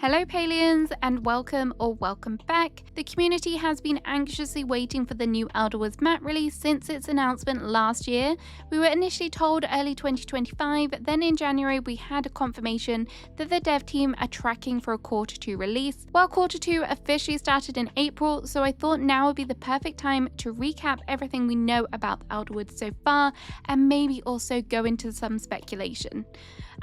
Hello Palians and welcome back. The community has been anxiously waiting for the new Elderwoods map release since its announcement last year. We were initially told early 2025, then in January we had a confirmation that the dev team are tracking for a Q2 release. Well, Q2 officially started in April, so I thought now would be the perfect time to recap everything we know about the Elderwoods so far and maybe also go into some speculation.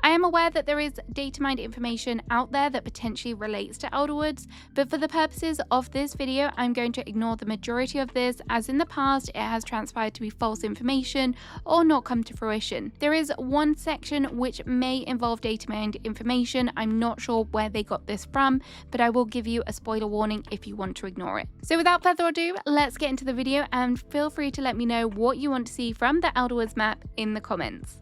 I am aware that there is data mined information out there that potentially relates to Elderwoods, but for the purposes of this video, I'm going to ignore the majority of this, as in the past it has transpired to be false information or not come to fruition. There is one section which may involve data mined information. I'm not sure where they got this from, but I will give you a spoiler warning if you want to ignore it. So without further ado, let's get into the video and feel free to let me know what you want to see from the Elderwoods map in the comments.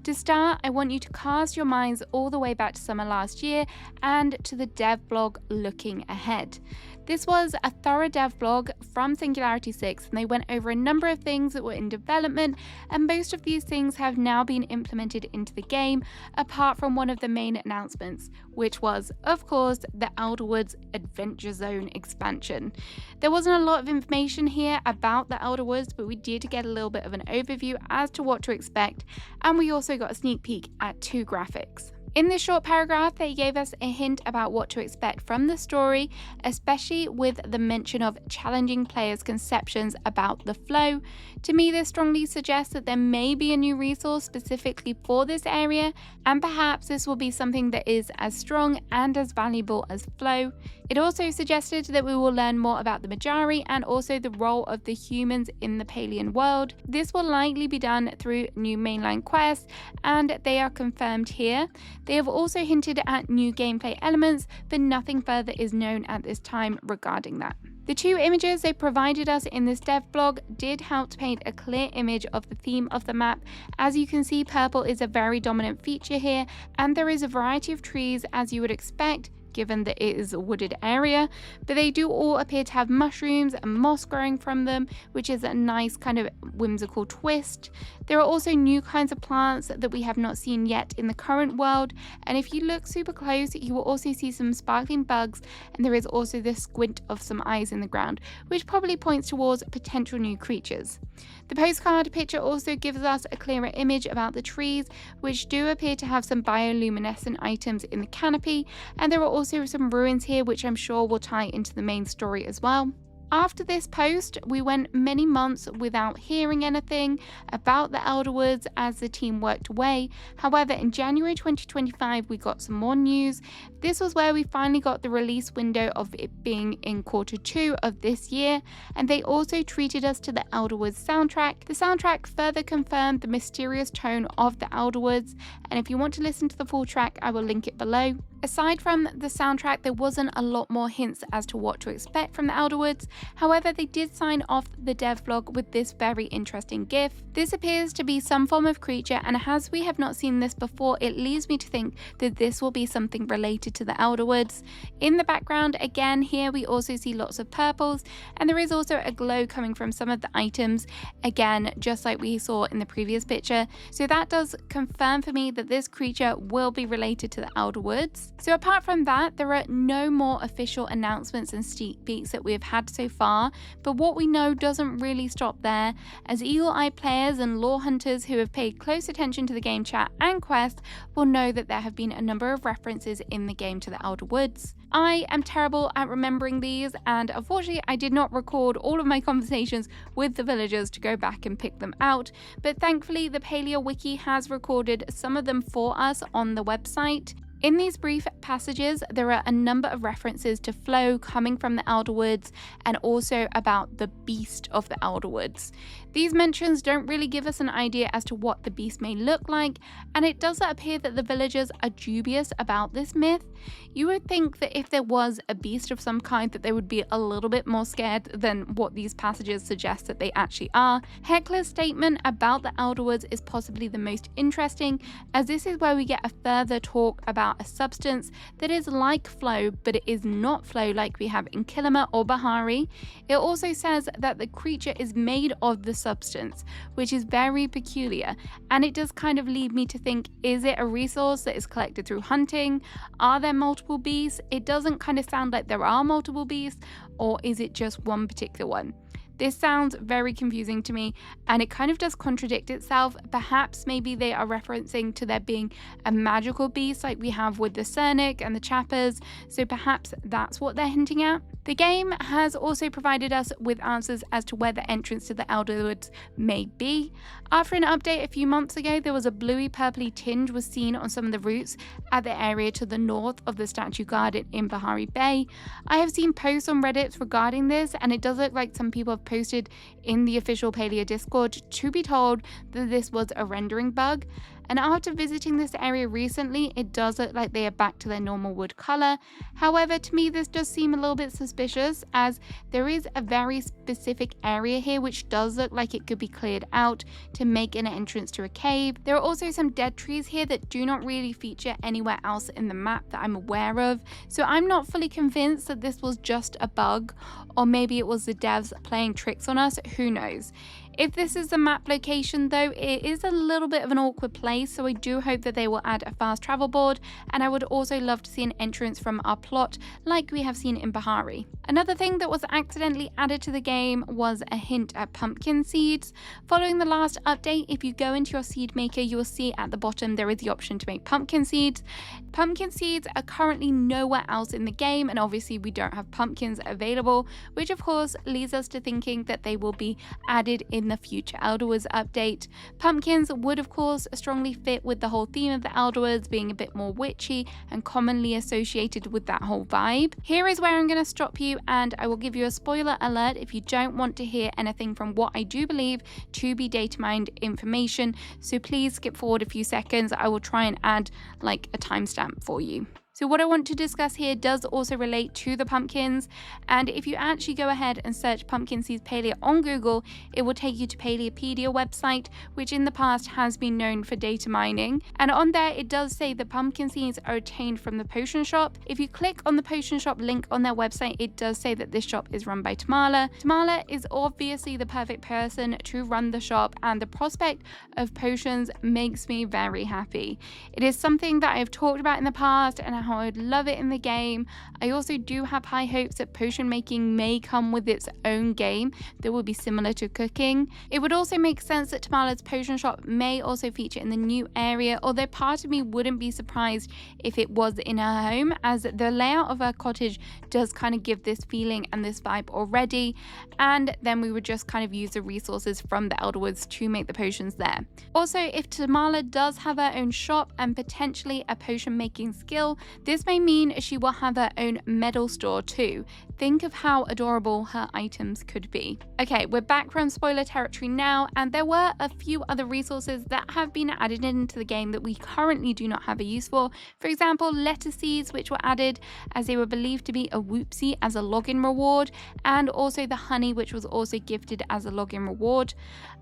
To start, I want you to cast your minds all the way back to summer last year and to the dev blog looking ahead. This was a thorough dev blog from Singularity 6 and they went over a number of things that were in development, and most of these things have now been implemented into the game apart from one of the main announcements, which was, of course, the Elderwoods Adventure Zone expansion. There wasn't a lot of information here about the Elderwoods, but we did get a little bit of an overview as to what to expect, and we also got a sneak peek at 2 graphics. In this short paragraph, they gave us a hint about what to expect from the story, especially with the mention of challenging players' conceptions about the flow. To me, this strongly suggests that there may be a new resource specifically for this area, and perhaps this will be something that is as strong and as valuable as flow. It also suggested that we will learn more about the Majari and also the role of the humans in the Palian world. This will likely be done through new mainline quests, and they are confirmed here. They have also hinted at new gameplay elements, but nothing further is known at this time regarding that. The 2 images they provided us in this dev blog did help to paint a clear image of the theme of the map. As you can see, purple is a very dominant feature here, and there is a variety of trees as you would expect, given that it is a wooded area, but they do all appear to have mushrooms and moss growing from them, which is a nice kind of whimsical twist. There are also new kinds of plants that we have not seen yet in the current world, and if you look super close, you will also see some sparkling bugs, and there is also the squint of some eyes in the ground, which probably points towards potential new creatures. The postcard picture also gives us a clearer image about the trees, which do appear to have some bioluminescent items in the canopy, and there are also some ruins here which I'm sure will tie into the main story as well. After this post, we went many months without hearing anything about the Elderwoods as the team worked away. However, in January 2025, we got some more news. This was where we finally got the release window of it being in Q2 of this year, and they also treated us to the Elderwoods soundtrack. The soundtrack further confirmed the mysterious tone of the Elderwoods, and if you want to listen to the full track, I will link it below. Aside from the soundtrack, there wasn't a lot more hints as to what to expect from the Elderwoods. However, they did sign off the dev blog with this very interesting GIF. This appears to be some form of creature, and as we have not seen this before, it leads me to think that this will be something related to the Elderwoods. In the background, again, here we also see lots of purples, and there is also a glow coming from some of the items, again, just like we saw in the previous picture. So that does confirm for me that this creature will be related to the Elderwoods. So apart from that, there are no more official announcements and sneak peeks that we have had so far, but what we know doesn't really stop there, as eagle-eyed players and lore hunters who have paid close attention to the game chat and quest will know that there have been a number of references in the game to the Elderwoods. I am terrible at remembering these, and unfortunately I did not record all of my conversations with the villagers to go back and pick them out, but thankfully the Palia wiki has recorded some of them for us on the website. In these brief passages, there are a number of references to flow coming from the Elderwoods and also about the beast of the Elderwoods. These mentions don't really give us an idea as to what the beast may look like, and it does appear that the villagers are dubious about this myth. You would think that if there was a beast of some kind that they would be a little bit more scared than what these passages suggest that they actually are. Heckler's statement about the Elderwoods is possibly the most interesting, as this is where we get a further talk about about a substance that is like flow, but it is not flow like we have in Kilima or Bahari. It also says that the creature is made of the substance, which is very peculiar, and it does kind of lead me to think, is it a resource that is collected through hunting? Are there multiple beasts? It doesn't kind of sound like there are multiple beasts, or is it just one particular one? This sounds very confusing to me, and it kind of does contradict itself. Perhaps maybe they are referencing to there being a magical beast like we have with the Cernic and the Chappers, so perhaps that's what they're hinting at. The game has also provided us with answers as to where the entrance to the Elderwoods may be. After an update a few months ago, there was a bluey purpley tinge was seen on some of the routes at the area to the north of the Statue Garden in Bahari Bay. I have seen posts on Reddit regarding this, and it does look like some people have posted in the official Palia Discord to be told that this was a rendering bug. And after visiting this area recently, it does look like they are back to their normal wood color. However, to me this does seem a little bit suspicious, as there is a very specific area here which does look like it could be cleared out to make an entrance to a cave. There are also some dead trees here that do not really feature anywhere else in the map that I'm aware of, so I'm not fully convinced that this was just a bug, or maybe it was the devs playing tricks on us, who knows. If this is the map location though, it is a little bit of an awkward place, so I do hope that they will add a fast travel board, and I would also love to see an entrance from our plot like we have seen in Bahari. Another thing that was accidentally added to the game was a hint at pumpkin seeds. Following the last update, if you go into your seed maker, you will see at the bottom there is the option to make pumpkin seeds. Pumpkin seeds are currently nowhere else in the game, and obviously we don't have pumpkins available, which of course leads us to thinking that they will be added in the future Elderwoods update. Pumpkins would of course strongly fit with the whole theme of the Elderwoods being a bit more witchy and commonly associated with that whole vibe. Here is where I'm going to stop you, and I will give you a spoiler alert if you don't want to hear anything from what I do believe to be data mined information, so please skip forward a few seconds. I will try and add like a timestamp for you. So what I want to discuss here does also relate to the pumpkins, and if you actually go ahead and search pumpkin seeds Palia on Google, it will take you to Paliapedia website, which in the past has been known for data mining, and on there it does say the pumpkin seeds are obtained from the potion shop. If you click on the potion shop link on their website, it does say that this shop is run by Tamala. Tamala is obviously the perfect person to run the shop, and the prospect of potions makes me very happy. It is something that I have talked about in the past and how I would love it in the game. I also do have high hopes that potion making may come with its own game that will be similar to cooking. It would also make sense that Tamala's potion shop may also feature in the new area, although part of me wouldn't be surprised if it was in her home, as the layout of her cottage does kind of give this feeling and this vibe already, and then we would just kind of use the resources from the Elderwoods to make the potions there. Also, if Tamala does have her own shop and potentially a potion making skill, this may mean she will have her own medal store too. Think of how adorable her items could be. Okay, we're back from spoiler territory now, and there were a few other resources that have been added into the game that we currently do not have a use for. For example, letter seeds, which were added as they were believed to be a whoopsie as a login reward, and also the honey, which was also gifted as a login reward.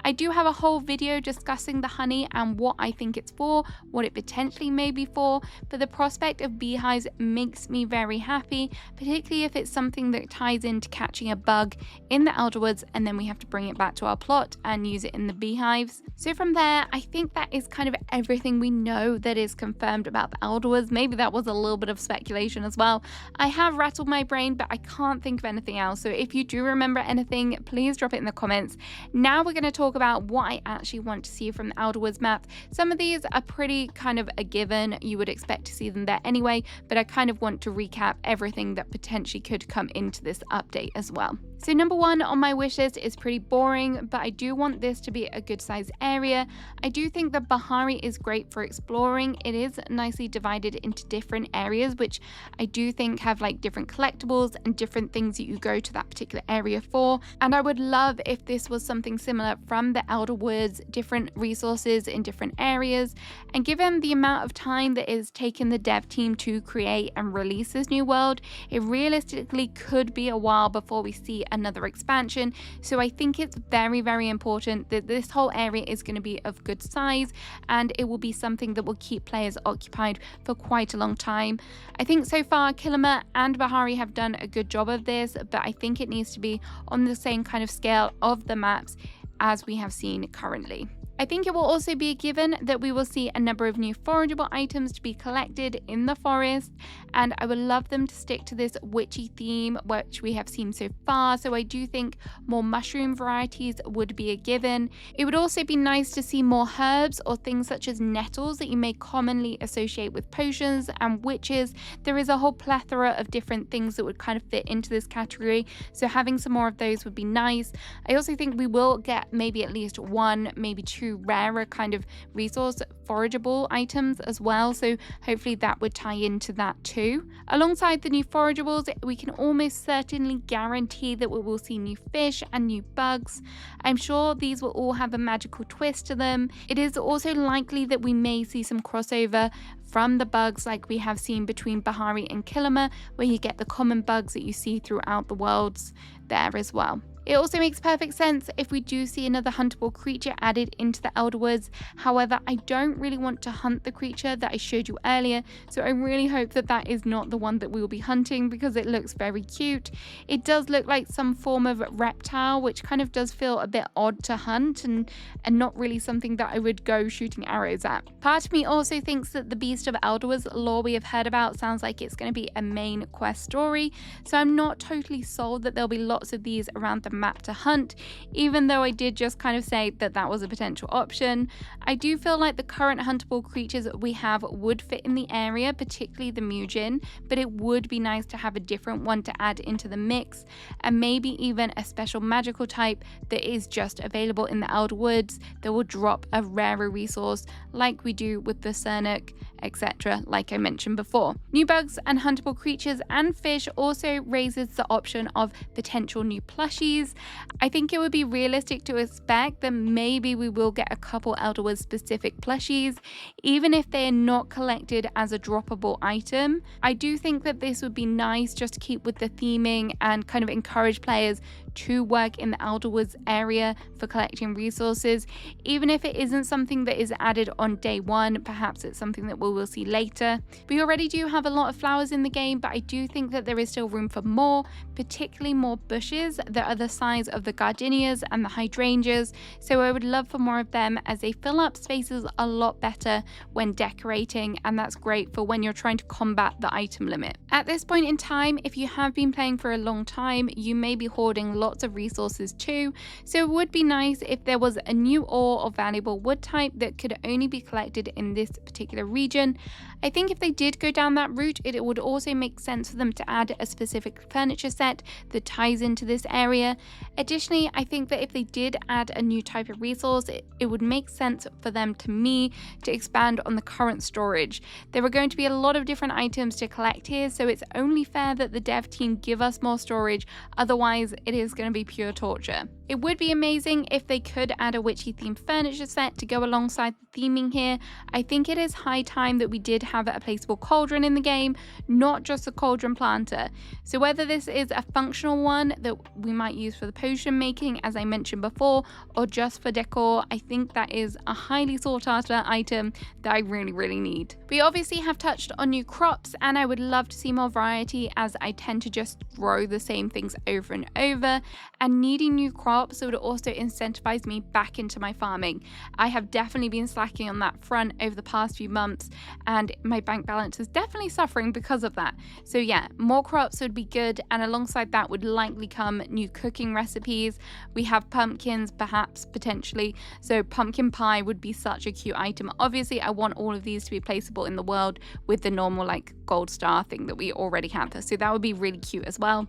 I do have a whole video discussing the honey and what I think it's for, what it potentially may be for, but the prospect of beehives makes me very happy, particularly if it's something that ties into catching a bug in the Elderwoods and then we have to bring it back to our plot and use it in the beehives. So from there, I think that is kind of everything we know that is confirmed about the Elderwoods. Maybe that was a little bit of speculation as well. I have rattled my brain, but I can't think of anything else. So if you do remember anything, please drop it in the comments. Now we're going to talk about what I actually want to see from the Elderwoods map. Some of these are pretty kind of a given. You would expect to see them there anyway, but I kind of want to recap everything that potentially could come into this update as well. So number one on my wish list is pretty boring, but I do want this to be a good size area. I do think that Bahari is great for exploring. It is nicely divided into different areas, which I do think have like different collectibles and different things that you go to that particular area for. And I would love if this was something similar from the Elderwoods, different resources in different areas. And given the amount of time that is taken the dev team to create and release this new world, it realistically could be a while before we see another expansion. So I think it's very, very important that this whole area is going to be of good size, and it will be something that will keep players occupied for quite a long time. I think so far Kilima and Bahari have done a good job of this, but I think it needs to be on the same kind of scale of the maps as we have seen currently. I think it will also be a given that we will see a number of new forageable items to be collected in the forest, and I would love them to stick to this witchy theme which we have seen so far, so I do think more mushroom varieties would be a given. It would also be nice to see more herbs or things such as nettles that you may commonly associate with potions and witches. There is a whole plethora of different things that would kind of fit into this category, so having some more of those would be nice. I also think we will get maybe at least one, maybe two rarer kind of resource forageable items as well, so hopefully that would tie into that too. Alongside the new forageables, we can almost certainly guarantee that we will see new fish and new bugs. I'm sure these will all have a magical twist to them. It is also likely that we may see some crossover from the bugs like we have seen between Bahari and Kilima, where you get the common bugs that you see throughout the worlds there as well. It also makes perfect sense if we do see another huntable creature added into the Elderwoods. However, I don't really want to hunt the creature that I showed you earlier, so I really hope that that is not the one that we will be hunting because it looks very cute. It does look like some form of reptile, which kind of does feel a bit odd to hunt and not really something that I would go shooting arrows at. Part of me also thinks that the Beast of Elderwoods lore we have heard about sounds like it's going to be a main quest story, so I'm not totally sold that there'll be lots of these around the map to hunt, even though I did just kind of say that that was a potential option. I do feel like the current huntable creatures we have would fit in the area, particularly the Mujin, but it would be nice to have a different one to add into the mix, and maybe even a special magical type that is just available in the Elderwoods that will drop a rarer resource like we do with the Cernuk, etc., like I mentioned before. New bugs and huntable creatures and fish also raises the option of potential new plushies. I think it would be realistic to expect that maybe we will get a couple Elderwoods specific plushies, even if they are not collected as a droppable item. I do think that this would be nice just to keep with the theming and kind of encourage players to work in the Elderwoods area for collecting resources, even if it isn't something that is added on day one. Perhaps it's something that we will see later. We already do have a lot of flowers in the game, but I do think that there is still room for more, particularly more bushes that are the size of the gardenias and the hydrangeas, so I would love for more of them as they fill up spaces a lot better when decorating, and that's great for when you're trying to combat the item limit. At this point in time, if you have been playing for a long time, you may be hoarding lots of resources too, so it would be nice if there was a new ore or valuable wood type that could only be collected in this particular region. I think if they did go down that route, it would also make sense for them to add a specific furniture set that ties into this area. Additionally, I think that if they did add a new type of resource, it would make sense for them, to me, to expand on the current storage. There are going to be a lot of different items to collect here, so it's only fair that the dev team give us more storage, otherwise it is going to be pure torture. It would be amazing if they could add a witchy themed furniture set to go alongside the theming here. I think it is high time that we did have a placeable cauldron in the game, not just a cauldron planter. So whether this is a functional one that we might use for the potion making, as I mentioned before, or just for decor, I think that is a highly sought after item that I really need. We obviously have touched on new crops, and I would love to see more variety, as I tend to just grow the same things over and over, and needing new crops would also incentivize me back into my farming. I have definitely been slacking on that front over the past few months, and my bank balance is definitely suffering because of that. So yeah, more crops would be good, and alongside that would likely come new cooking recipes. We have pumpkins, perhaps, potentially, so pumpkin pie would be such a cute item. Obviously, I want all of these to be placeable in the world with the normal like gold star thing that we already have, so that would be really cute as well.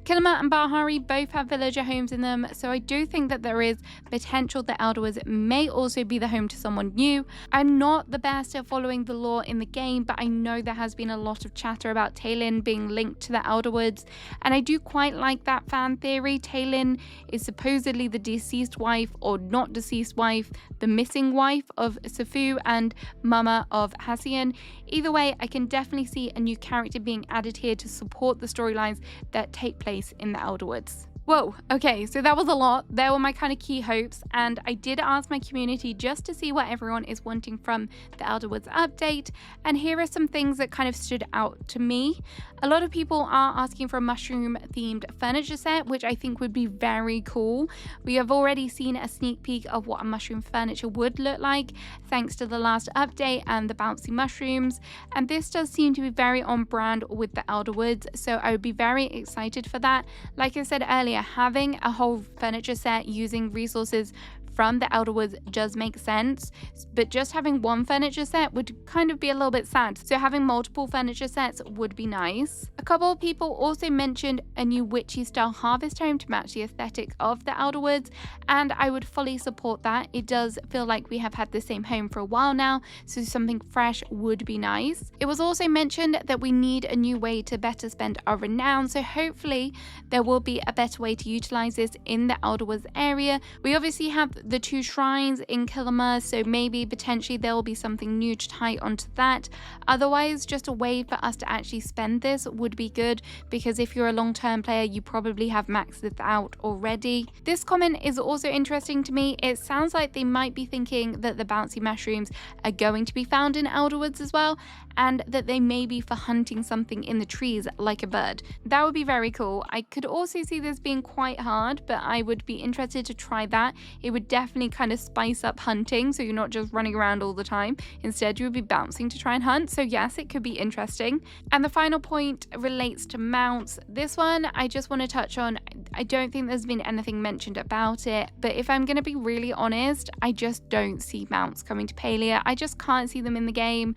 Kilima and Bahari both have villager homes in them, so I do think that there is potential that Elderwoods may also be the home to someone new. I'm not the best at following the lore in the game, but I know there has been a lot of chatter about Taylin being linked to the Elderwoods, and I do quite like that fan theory. Taylin is supposedly the deceased wife, or not deceased wife, the missing wife of Sifu and mama of Hassian. Either way, I can definitely see a new character being added here to support the storylines that take place in the Elderwoods. Whoa, okay, so that was a lot. There were my kind of key hopes, and I did ask my community just to see what everyone is wanting from the Elderwoods update, and here are some things that kind of stood out to me. A lot of people are asking for a mushroom-themed furniture set, which I think would be very cool. We have already seen a sneak peek of what a mushroom furniture would look like, thanks to the last update and the bouncy mushrooms, and this does seem to be very on brand with the Elderwoods, so I would be very excited for that. Like I said earlier, having a whole furniture set using resources from the Elderwoods does make sense, but just having one furniture set would kind of be a little bit sad. So having multiple furniture sets would be nice. A couple of people also mentioned a new witchy style harvest home to match the aesthetic of the Elderwoods, and I would fully support that. It does feel like we have had the same home for a while now, so something fresh would be nice. It was also mentioned that we need a new way to better spend our renown, so hopefully there will be a better way to utilize this in the Elderwoods area. We obviously have the 2 shrines in Killamur, so maybe potentially there will be something new to tie onto that. Otherwise, just a way for us to actually spend this would be good, because if you're a long-term player, you probably have maxed it out already. This comment is also interesting to me. It sounds like they might be thinking that the bouncy mushrooms are going to be found in Elderwoods as well, and that they may be for hunting something in the trees like a bird. That would be very cool. I could also see this being quite hard, but I would be interested to try that. It would definitely kind of spice up hunting, so you're not just running around all the time. Instead, you would be bouncing to try and hunt. So yes, it could be interesting. And the final point relates to mounts. This one I just want to touch on. I don't think there's been anything mentioned about it, but if I'm going to be really honest, I just don't see mounts coming to Palia. I just can't see them in the game.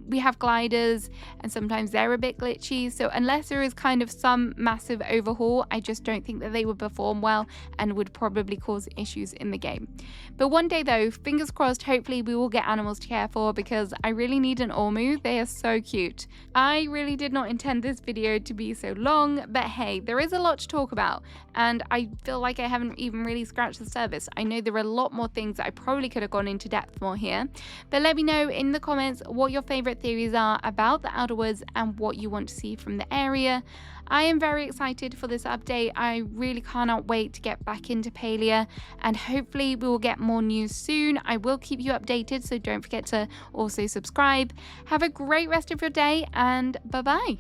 We have gliders, and sometimes they're a bit glitchy, so unless there is kind of some massive overhaul, I just don't think that they would perform well and would probably cause issues in the game. But one day though, fingers crossed, hopefully we will get animals to care for, because I really need an Ormu. They are so cute. I really did not intend this video to be so long, but hey, there is a lot to talk about, and I feel like I haven't even really scratched the surface. I know there are a lot more things that I probably could have gone into depth more here, but let me know in the comments what your favorite theories are about the Elderwoods and what you want to see from the area. I am very excited for this update. I really cannot wait to get back into Palia, and hopefully we will get more news soon. I will keep you updated, so don't forget to also subscribe. Have a great rest of your day, and bye bye.